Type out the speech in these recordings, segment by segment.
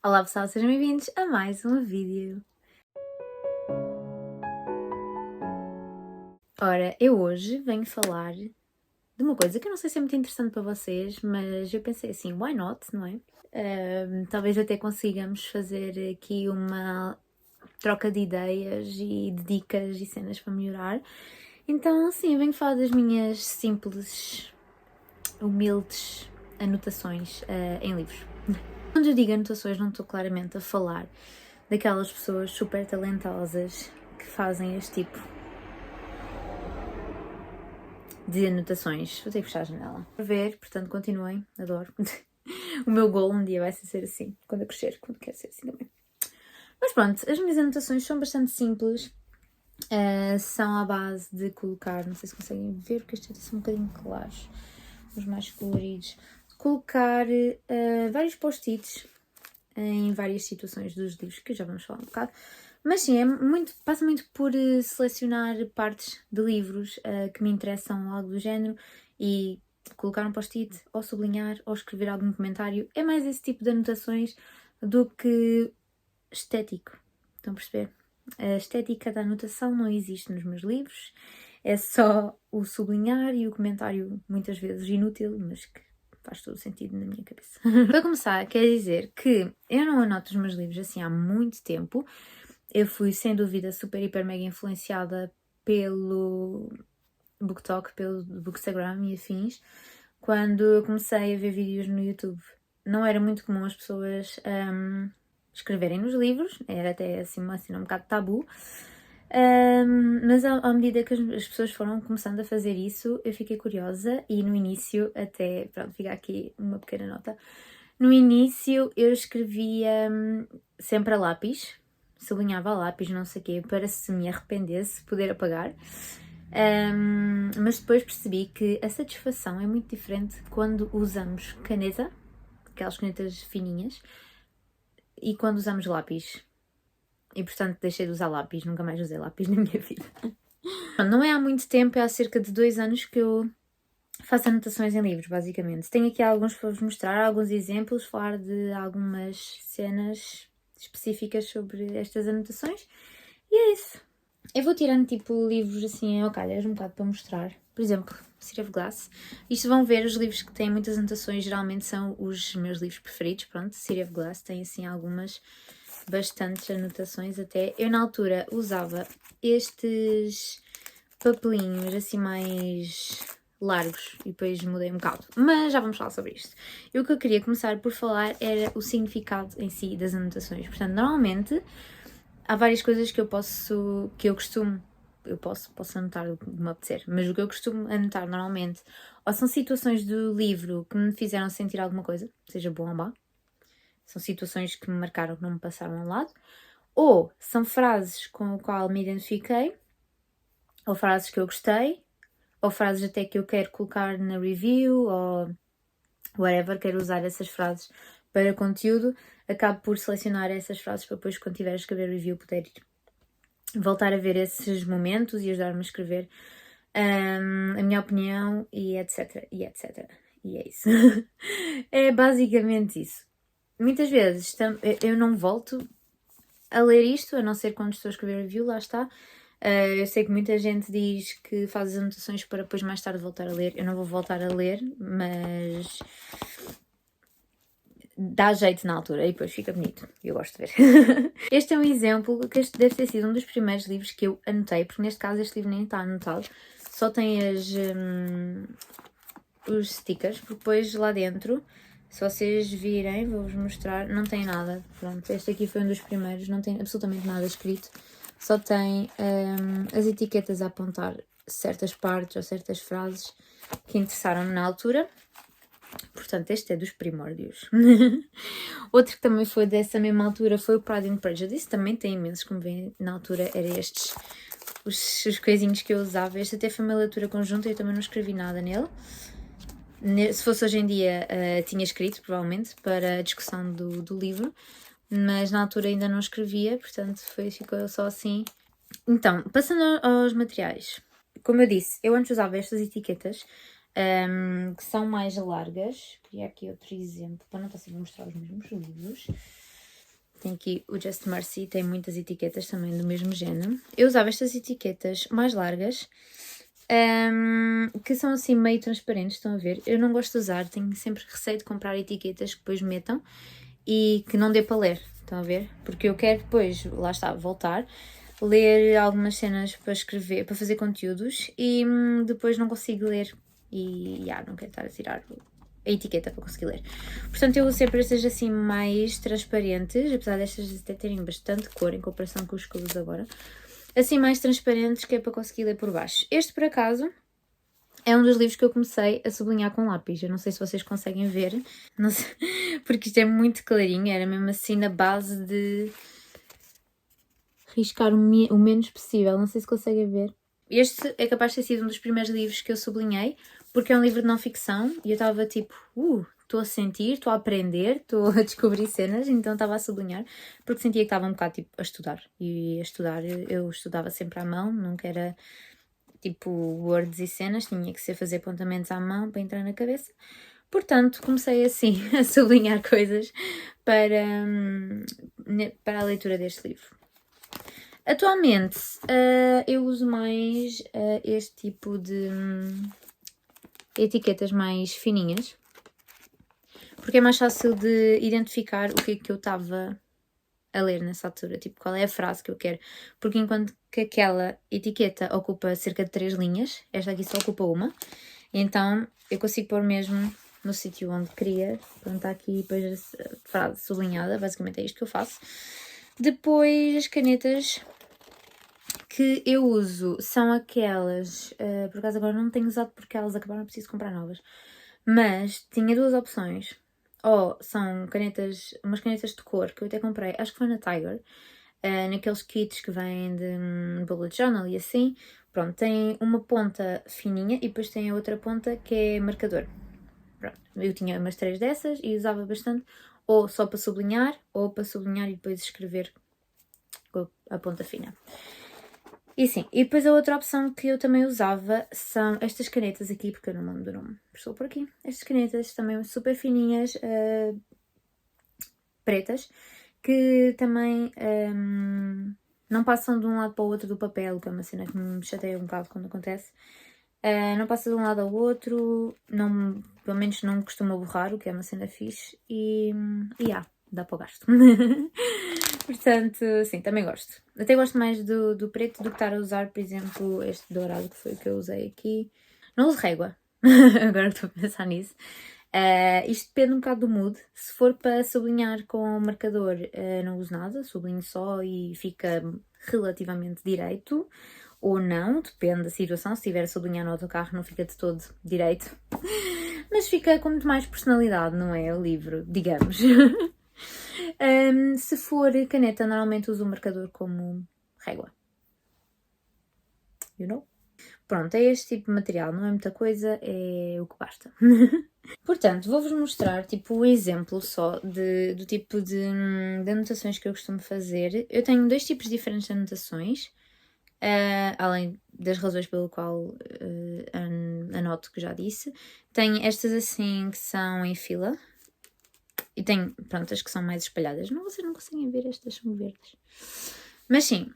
Olá pessoal, sejam bem-vindos a mais um vídeo. Ora, eu hoje venho falar de uma coisa que eu não sei se é muito interessante para vocês, mas eu pensei assim, why not, não é? Talvez até consigamos fazer aqui uma troca de ideias e de dicas e cenas para melhorar. Então, sim, eu venho falar das minhas simples, humildes anotações em livros. Quando eu digo anotações, não estou claramente a falar daquelas pessoas super talentosas que fazem este tipo de anotações. Vou ter que fechar a janela. Para ver, portanto, continuem, adoro. O meu goal um dia vai ser assim, quando eu crescer, quando quero ser assim também. Mas pronto, as minhas anotações são bastante simples. São à base de colocar, não sei se conseguem ver, porque estes são um bocadinho claros, os mais coloridos. Colocar vários post-its em várias situações dos livros, que já vamos falar um bocado. Mas sim, passa muito por selecionar partes de livros que me interessam, algo do género, e colocar um post-it, ou sublinhar, ou escrever algum comentário. É mais esse tipo de anotações do que estético. Estão a perceber? A estética da anotação não existe nos meus livros, é só o sublinhar e o comentário, muitas vezes inútil, mas que faz todo o sentido na minha cabeça. Para começar, quer dizer que eu não anoto os meus livros assim há muito tempo. Eu fui, sem dúvida, super, hiper, mega influenciada pelo BookTok, pelo Bookstagram e afins, quando eu comecei a ver vídeos no YouTube. Não era muito comum as pessoas escreverem nos livros, era até assim uma cena um bocado tabu. Mas à medida que as pessoas foram começando a fazer isso, eu fiquei curiosa e no início, até, pronto, fica aqui uma pequena nota, no início eu escrevia sempre a lápis, sublinhava a lápis, não sei o quê, para se me arrependesse poder apagar. Mas depois percebi que a satisfação é muito diferente quando usamos caneta, aquelas canetas fininhas, e quando usamos lápis. E portanto deixei de usar lápis, nunca mais usei lápis na minha vida. Não é há muito tempo, é há cerca de 2 anos que eu faço anotações em livros, basicamente. Tenho aqui alguns para vos mostrar, alguns exemplos, falar de algumas cenas específicas sobre estas anotações. E é isso. Eu vou tirando tipo livros assim ao calhas, um bocado para mostrar. Por exemplo, City of Glass. Isto vão ver, os livros que têm muitas anotações geralmente são os meus livros preferidos. Pronto, City of Glass tem assim algumas, bastantes anotações até. Eu na altura usava estes papelinhos assim mais largos e depois mudei um bocado. Mas já vamos falar sobre isto. E o que eu queria começar por falar era o significado em si das anotações. Portanto, normalmente há várias coisas que eu posso anotar o que me apetecer, mas o que eu costumo anotar normalmente ou são situações do livro que me fizeram sentir alguma coisa, seja bom ou má, são situações que me marcaram, que não me passaram ao lado, ou são frases com as quais me identifiquei, ou frases que eu gostei, ou frases até que eu quero colocar na review, ou whatever, quero usar essas frases para conteúdo, acabo por selecionar essas frases para depois, quando tiver a escrever review, poder voltar a ver esses momentos e ajudar-me a escrever a minha opinião e etc, e etc. E é isso. É basicamente isso. Muitas vezes eu não volto a ler isto, a não ser quando estou a escrever review, lá está. Eu sei que muita gente diz que faz as anotações para depois mais tarde voltar a ler. Eu não vou voltar a ler, mas dá jeito na altura e depois fica bonito. Eu gosto de ver. Este é um exemplo, que este deve ter sido um dos primeiros livros que eu anotei, porque neste caso este livro nem está anotado, só tem os stickers, porque depois lá dentro, se vocês virem, vou-vos mostrar, não tem nada. Pronto, este aqui foi um dos primeiros, não tem absolutamente nada escrito, só tem as etiquetas a apontar certas partes ou certas frases que interessaram-me na altura. Portanto, este é dos primórdios. Outro que também foi dessa mesma altura foi o Pride and Prejudice. Também tem imensos, como veem, na altura eram estes os coisinhos que eu usava. Este até foi uma leitura conjunta e eu também não escrevi nada nele. Se fosse hoje em dia, tinha escrito, provavelmente, para a discussão do livro. Mas na altura ainda não escrevia, portanto ficou só assim. Então, passando aos materiais. Como eu disse, eu antes usava estas etiquetas, que são mais largas. Queria aqui outro exemplo, para não estar sempre a mostrar os mesmos livros. tem aqui o Just Mercy, tem muitas etiquetas também do mesmo género. Eu usava estas etiquetas mais largas, que são assim meio transparentes, estão a ver? Eu não gosto de usar, tenho sempre receio de comprar etiquetas que depois metam e que não dê para ler, estão a ver? Porque eu quero depois, lá está, voltar, ler algumas cenas para escrever, para fazer conteúdos e depois não consigo ler e não quero estar a tirar a etiqueta para conseguir ler. Portanto, eu uso sempre estas assim mais transparentes, apesar destas até terem bastante cor em comparação com os que eu uso agora. Assim mais transparentes, que é para conseguir ler por baixo. Este, por acaso, é um dos livros que eu comecei a sublinhar com lápis. Eu não sei se vocês conseguem ver, não sei, porque isto é muito clarinho, era mesmo assim na base de riscar o menos possível, não sei se conseguem ver. Este é capaz de ter sido um dos primeiros livros que eu sublinhei, porque é um livro de não ficção e eu estava tipo, estou a sentir, estou a aprender, estou a descobrir cenas, então estava a sublinhar, porque sentia que estava um bocado tipo a estudar. E a estudar, eu estudava sempre à mão, nunca era tipo words e cenas, tinha que ser fazer apontamentos à mão para entrar na cabeça. Portanto, comecei assim a sublinhar coisas para a leitura deste livro. Atualmente, eu uso mais este tipo de etiquetas mais fininhas, porque é mais fácil de identificar o que é que eu estava a ler nessa altura, tipo, qual é a frase que eu quero. Porque enquanto que aquela etiqueta ocupa cerca de 3 linhas, esta aqui só ocupa uma, então eu consigo pôr mesmo no sítio onde queria. Pronto, está aqui depois a frase sublinhada, basicamente é isto que eu faço. Depois as canetas que eu uso são aquelas, por acaso agora não tenho usado porque elas acabaram, preciso comprar novas, mas tinha duas opções. Ou são canetas, umas canetas de cor que eu até comprei, acho que foi na Tiger, naqueles kits que vêm de bullet journal e assim. Pronto, tem uma ponta fininha e depois tem a outra ponta que é marcador. Pronto, eu tinha umas 3 dessas e usava bastante, ou só para sublinhar, ou para sublinhar e depois escrever com a ponta fina. E sim, e depois a outra opção que eu também usava são estas canetas aqui, porque eu não me lembro do nome, estou por aqui. Estas canetas também super fininhas, pretas, que também não passam de um lado para o outro do papel, que é uma cena que me chateia um bocado quando acontece. Não passa de um lado ao outro, não, pelo menos não costuma borrar, o que é uma cena fixe, e dá para o gasto. Portanto, sim, também gosto. Até gosto mais do preto do que estar a usar, por exemplo, este dourado que foi o que eu usei aqui. Não uso régua, agora que estou a pensar nisso. Isto depende um bocado do mood. Se for para sublinhar com marcador, não uso nada, sublinho só e fica relativamente direito. Ou não, depende da situação. Se estiver a sublinhar no autocarro, não fica de todo direito. Mas fica com muito mais personalidade, não é? O livro, digamos. Se for caneta, normalmente uso o marcador como régua. You know? Pronto, é este tipo de material, não é muita coisa, é o que basta. Portanto, vou-vos mostrar tipo um exemplo só do tipo de anotações que eu costumo fazer. Eu tenho dois tipos diferentes de anotações, além das razões pelo qual anoto, que já disse. Tenho estas assim que são em fila. E tenho, pronto, as que são mais espalhadas. Não, vocês não conseguem ver, estas são verdes. Mas sim,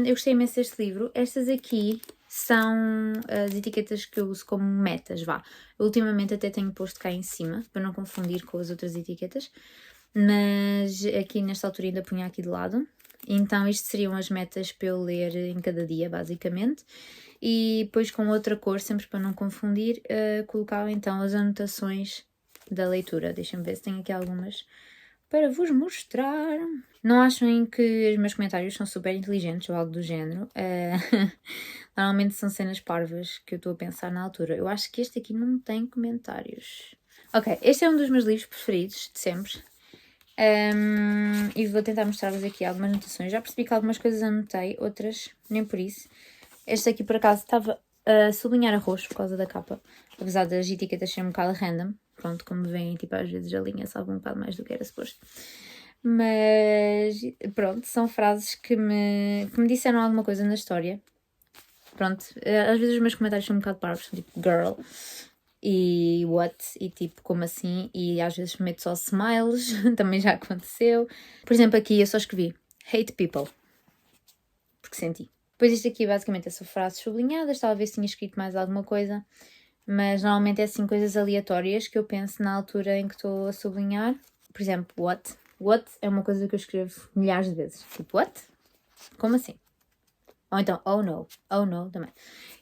eu gostei imenso deste livro. Estas aqui são as etiquetas que eu uso como metas, vá. Eu, ultimamente até tenho posto cá em cima, para não confundir com as outras etiquetas. Mas aqui nesta altura ainda punha aqui de lado. Então isto seriam as metas para eu ler em cada dia, basicamente. E depois com outra cor, sempre para não confundir, colocava então as anotações da leitura. Deixem-me ver se tenho aqui algumas para vos mostrar. Não achem que os meus comentários são super inteligentes ou algo do género. Normalmente são cenas parvas que eu estou a pensar na altura. Eu acho que este aqui não tem comentários. Ok, este é um dos meus livros preferidos de sempre. E vou tentar mostrar-vos aqui algumas anotações. Já percebi que algumas coisas anotei, outras nem por isso. Este aqui por acaso estava a sublinhar a roxo por causa da capa, apesar das etiquetas serem um bocado random. Pronto, como veem, tipo, às vezes a linha sabe um bocado mais do que era suposto. Mas pronto, são frases que me disseram alguma coisa na história. Pronto, às vezes os meus comentários são um bocado parvos, são tipo girl. e what, e tipo, como assim? E às vezes meto só smiles, também já aconteceu. Por exemplo, aqui eu só escrevi hate people, porque senti. Depois isto aqui basicamente são frases sublinhadas, talvez tinha escrito mais alguma coisa, mas normalmente é assim coisas aleatórias que eu penso na altura em que estou a sublinhar. Por exemplo, what. What é uma coisa que eu escrevo milhares de vezes. Tipo, what? Como assim? Ou então, oh no também.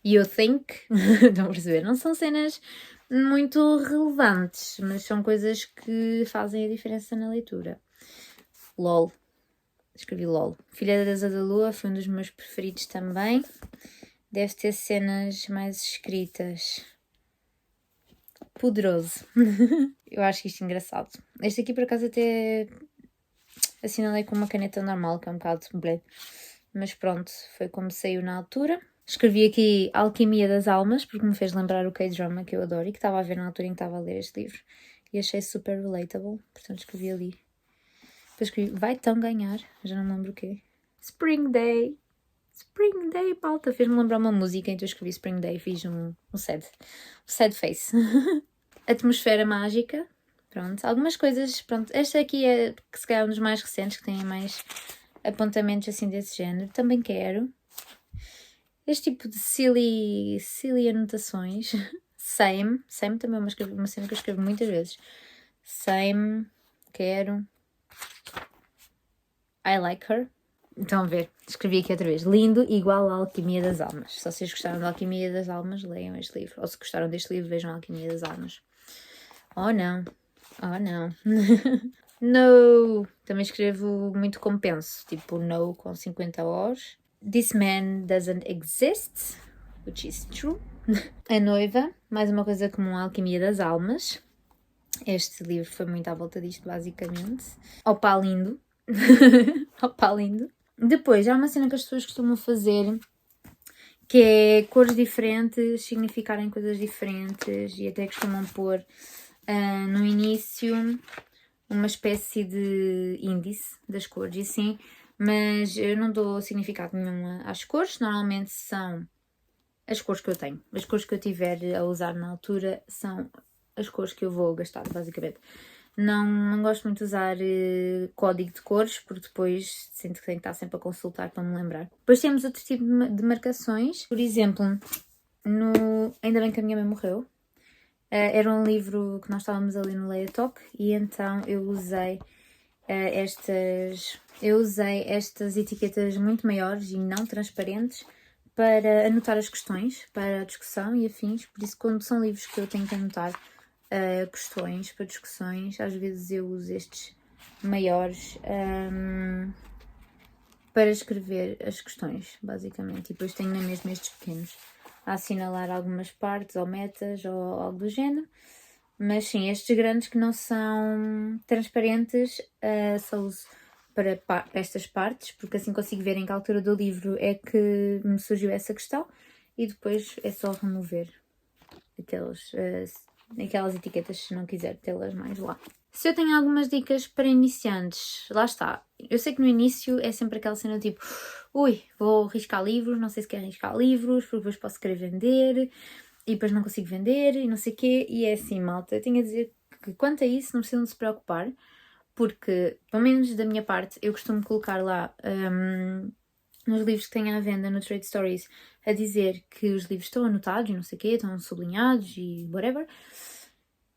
E eu think, estão a perceber, não são cenas muito relevantes, mas são coisas que fazem a diferença na leitura. LOL. Escrevi LOL. Filha da Deusa da Lua foi um dos meus preferidos também. Deve ter cenas mais escritas. Poderoso. Eu acho isto engraçado. Este aqui por acaso até assinalei com uma caneta normal, que é um bocado blé. Mas pronto, foi como saiu na altura. Escrevi aqui Alquimia das Almas, porque me fez lembrar o K-drama que eu adoro e que estava a ver na altura em que estava a ler este livro. E achei super relatable, portanto escrevi ali. Depois escrevi Vai Tão Ganhar, já não me lembro o quê. Spring Day. Spring Day, malta. Fez-me lembrar uma música, então eu escrevi Spring Day e fiz um sad face. Atmosfera Mágica. Pronto, algumas coisas, pronto. Esta aqui é que se calhar um dos mais recentes, que tem mais apontamentos assim desse género. Também quero. Este tipo de silly anotações. Same também é uma cena que eu escrevo muitas vezes. Same, quero. I like her. Estão a ver, escrevi aqui outra vez. Lindo, igual à Alquimia das Almas. Se vocês gostaram da Alquimia das Almas, leiam este livro. Ou se gostaram deste livro, vejam a Alquimia das Almas. Oh não, oh não. No, também escrevo muito como penso. Tipo, no com 50 horas. This man doesn't exist, which is true. A Noiva, mais uma coisa comum à Alquimia das Almas. Este livro foi muito à volta disto, basicamente. Opa, lindo. Opa, lindo. Depois, há uma cena que as pessoas costumam fazer, que é cores diferentes significarem coisas diferentes, e até costumam pôr no início uma espécie de índice das cores e assim, mas eu não dou significado nenhum às cores. Normalmente são as cores que eu tenho. As cores que eu tiver a usar na altura são as cores que eu vou gastar, basicamente. Não gosto muito de usar código de cores, porque depois sinto que tenho que estar sempre a consultar para me lembrar. Depois temos outro tipo de marcações. Por exemplo, Ainda Bem que a Minha Mãe Morreu. Era um livro que nós estávamos ali no Leia Talk e então eu usei estas etiquetas muito maiores e não transparentes para anotar as questões, para a discussão e afins. Por isso, quando são livros que eu tenho que anotar questões para discussões, às vezes eu uso estes maiores para escrever as questões, basicamente. E depois tenho na mesma estes pequenos a assinalar algumas partes ou metas ou algo do género. Mas sim, estes grandes que não são transparentes só uso para estas partes, porque assim consigo ver em que altura do livro é que me surgiu essa questão e depois é só remover aquelas etiquetas se não quiser tê-las mais lá. Se eu tenho algumas dicas para iniciantes, lá está. Eu sei que no início é sempre aquela cena tipo ui, vou riscar livros, não sei se quero riscar livros, porque depois posso querer vender e depois não consigo vender e não sei o quê. E é assim, malta, eu tenho a dizer que quanto a isso não precisam de se preocupar, porque, pelo menos da minha parte, eu costumo colocar lá nos livros que tenho à venda no Trade Stories a dizer que os livros estão anotados e não sei o quê, estão sublinhados e whatever.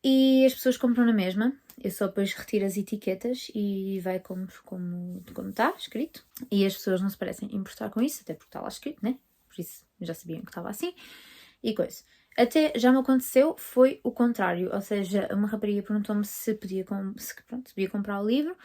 E as pessoas compram na mesma. Eu só depois retiro as etiquetas e vai como está escrito. E as pessoas não se parecem importar com isso, até porque está lá escrito, né? Por isso já sabiam que estava assim. E coisa. Até já me aconteceu, foi o contrário. Ou seja, uma rapariga perguntou-me se podia comprar o livro.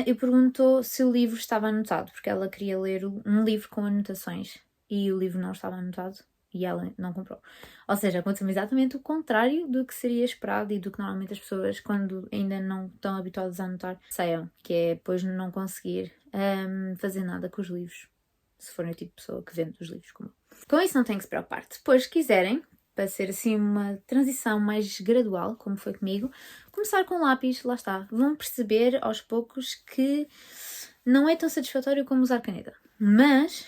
E perguntou se o livro estava anotado, porque ela queria ler um livro com anotações. E o livro não estava anotado. E ela não comprou. Ou seja, aconteceu exatamente o contrário do que seria esperado e do que normalmente as pessoas, quando ainda não estão habituadas a anotar, saiam. Que é depois não conseguir fazer nada com os livros. Se forem o tipo de pessoa que vende os livros como eu. Com isso não tem que se preocupar. Depois, se quiserem, para ser assim uma transição mais gradual, como foi comigo, começar com lápis, lá está. Vão perceber aos poucos que não é tão satisfatório como usar caneta. Mas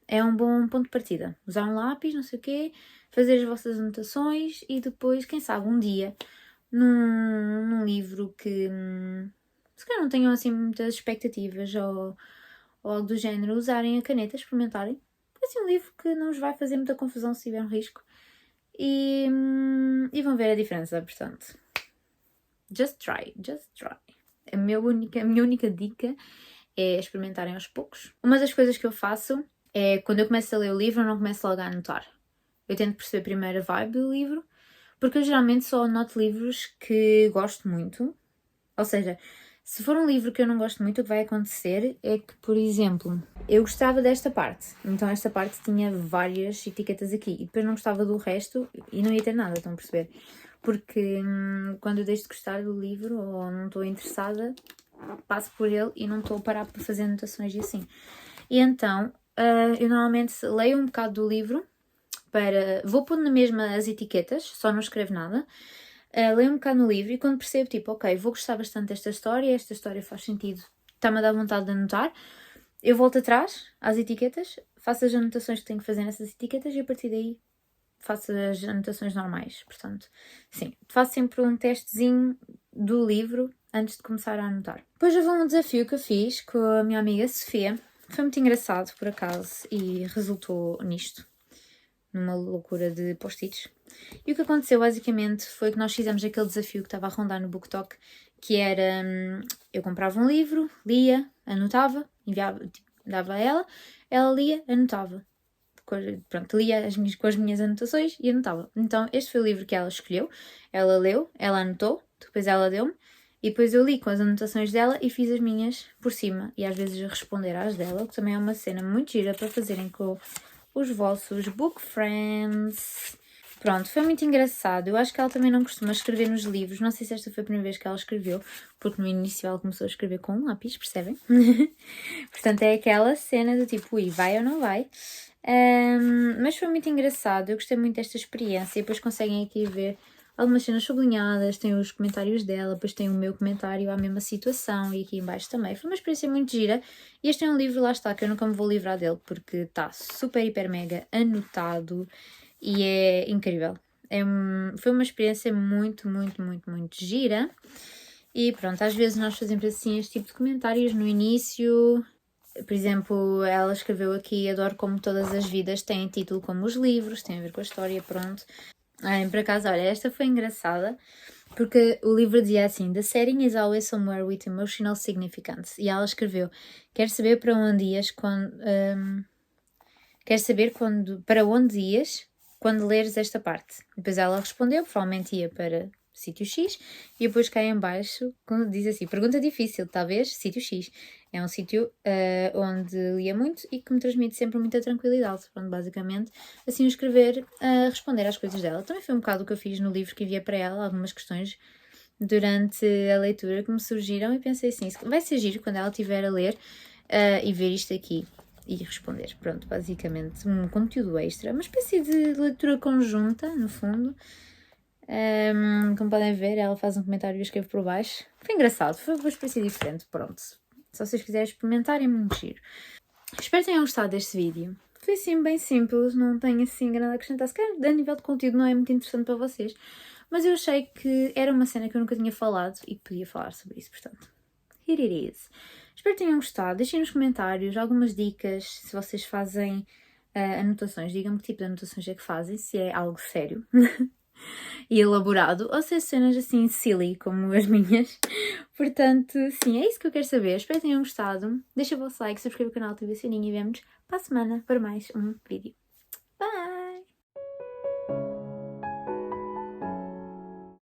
é um bom ponto de partida. Usar um lápis, não sei o quê, fazer as vossas anotações e depois, quem sabe, um dia, num livro que se calhar não tenham assim muitas expectativas ou algo do género, usarem a caneta, experimentarem. É assim um livro que não vos vai fazer muita confusão se tiver um risco. E vão ver a diferença, portanto. Just try. A minha única dica é experimentarem aos poucos. Uma das coisas que eu faço é, quando eu começo a ler o livro, eu não começo logo a anotar. Eu tento perceber primeiro a vibe do livro, porque eu geralmente só anoto livros que gosto muito. Ou seja, se for um livro que eu não gosto muito, o que vai acontecer é que, por exemplo, eu gostava desta parte. Então esta parte tinha várias etiquetas aqui. E depois não gostava do resto e não ia ter nada, estão a perceber? Porque quando eu deixo de gostar do livro ou não estou interessada, passo por ele e não estou a parar para fazer anotações e assim. E então, eu normalmente leio um bocado do livro, vou pôr na mesma as etiquetas, só não escrevo nada, leio um bocado no livro e quando percebo, tipo, ok, vou gostar bastante desta história, esta história faz sentido, está-me a dar vontade de anotar, eu volto atrás às etiquetas, faço as anotações que tenho que fazer nessas etiquetas e a partir daí faço as anotações normais. Portanto, sim, faço sempre um testezinho do livro antes de começar a anotar. Depois houve um desafio que eu fiz com a minha amiga Sofia. Foi muito engraçado, por acaso, e resultou nisto, numa loucura de post-its. E o que aconteceu, basicamente, foi que nós fizemos aquele desafio que estava a rondar no BookTok, que era, eu comprava um livro, lia, anotava, enviava, dava a ela lia, anotava. Pronto, lia com as minhas anotações e anotava. Então, este foi o livro que ela escolheu, ela leu, ela anotou, depois ela deu-me, e depois eu li com as anotações dela e fiz as minhas por cima, e às vezes responder às dela, que também é uma cena muito gira para fazerem com os vossos book friends. Pronto, foi muito engraçado. Eu acho que ela também não costuma escrever nos livros. Não sei se esta foi a primeira vez que ela escreveu, porque no início ela começou a escrever com um lápis, percebem? Portanto, é aquela cena do tipo, ui, vai ou não vai? Mas foi muito engraçado. Eu gostei muito desta experiência. E depois conseguem aqui ver algumas cenas sublinhadas, tem os comentários dela, depois tem o meu comentário à mesma situação e aqui em baixo também. Foi uma experiência muito gira. E este é um livro, lá está, que eu nunca me vou livrar dele, porque está super, hiper, mega anotado e é incrível. Foi uma experiência muito, muito, muito, muito gira. E pronto, às vezes nós fazemos assim este tipo de comentários no início. Por exemplo, ela escreveu aqui, adoro como todas as vidas têm título como os livros, tem a ver com a história, pronto. Por acaso, olha, esta foi engraçada, porque o livro dizia assim, The setting is always somewhere with emotional significance. E ela escreveu, quero saber para onde ias para onde ias quando leres esta parte. Depois ela respondeu, provavelmente ia para sítio X, e depois cá em baixo diz assim, pergunta difícil, talvez, sítio X. É um sítio onde lia muito e que me transmite sempre muita tranquilidade. Pronto, basicamente, assim o escrever, responder às coisas dela. Também foi um bocado o que eu fiz no livro que enviei para ela, algumas questões durante a leitura que me surgiram e pensei assim, vai ser giro quando ela estiver a ler e ver isto aqui e responder. Pronto, basicamente um conteúdo extra, uma espécie de leitura conjunta, no fundo. Como podem ver, ela faz um comentário e eu escrevo por baixo. Foi engraçado, foi uma experiência diferente, pronto. Se vocês quiserem experimentar, é muito giro. Espero que tenham gostado deste vídeo. Foi assim bem simples, não tenho assim grande a acrescentar. Se calhar, a nível de conteúdo, não é muito interessante para vocês. Mas eu achei que era uma cena que eu nunca tinha falado e que podia falar sobre isso, portanto. Here it is. Espero que tenham gostado. Deixem nos comentários algumas dicas, se vocês fazem anotações. Digam-me que tipo de anotações é que fazem, se é algo sério e elaborado, ou se é cenas assim silly, como as minhas. Portanto, sim, é isso que eu quero saber. Espero que tenham gostado. Deixem o vosso like, subscrevam o canal, ativem o sininho e vemo-nos para a semana para mais um vídeo.